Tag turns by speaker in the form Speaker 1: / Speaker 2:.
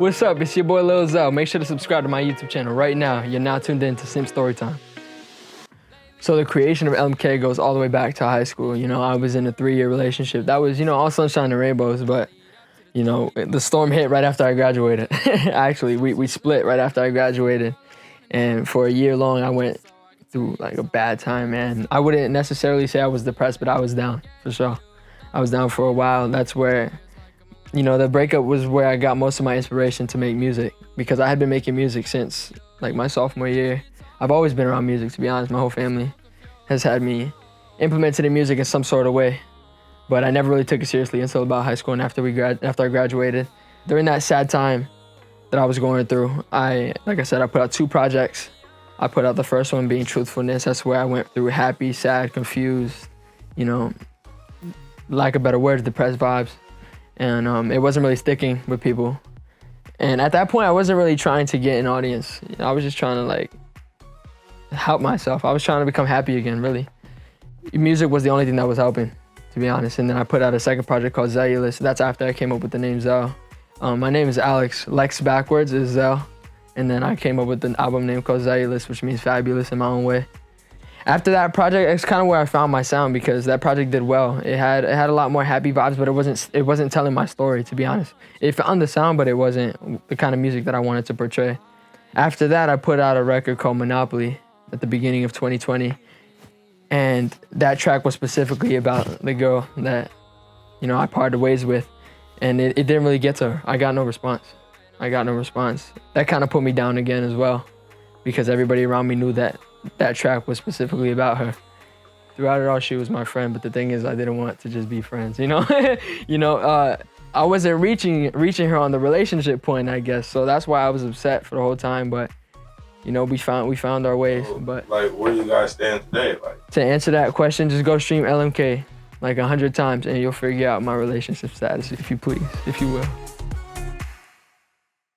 Speaker 1: What's up? It's your boy Lil XXEL. Make sure to subscribe to my YouTube channel right now. You're now tuned in to Simp Storytime. So the creation of LMK goes all the way back to high school. You know, I was in a 3-year relationship. That was, all sunshine and rainbows, but, the storm hit right after I graduated. Actually, we split right after I graduated. And for a year long, I went through like a bad time, man. I wouldn't necessarily say I was depressed, but I was down, for sure. I was down for a while. That's where, the breakup was where I got most of my inspiration to make music, because I had been making music since like my sophomore year. I've always been around music, to be honest. My whole family has had me implemented in music in some sort of way, but I never really took it seriously until about high school and after I graduated. During that sad time that I was going through, like I said, I put out 2 projects. I put out the first one being Truthfulness. That's where I went through happy, sad, confused, lack of better words, depressed vibes. And it wasn't really sticking with people. And at that point, I wasn't really trying to get an audience. I was just trying to like help myself. I was trying to become happy again, really. Music was the only thing that was helping, to be honest. And then I put out a second project called Zellulous. That's after I came up with the name Zell. My name is Alex. Lex backwards is Zell. And then I came up with an album name called Zellulous, which means fabulous in my own way. After that project, it's kind of where I found my sound, because that project did well. It had a lot more happy vibes, but it wasn't telling my story, to be honest. It found the sound, but it wasn't the kind of music that I wanted to portray. After that, I put out a record called Monopoly at the beginning of 2020. And that track was specifically about the girl that, I parted ways with. And it didn't really get to her. I got no response. That kind of put me down again as well, because everybody around me knew that track was specifically about her. Throughout it all, she was my friend, but the thing is, I didn't want to just be friends, I wasn't reaching her on the relationship point, I guess. So that's why I was upset for the whole time. But we found our ways. But
Speaker 2: like, where you guys stand today? Like,
Speaker 1: to answer that question, just go stream LMK like 100 times, and you'll figure out my relationship status, if you please, if you will.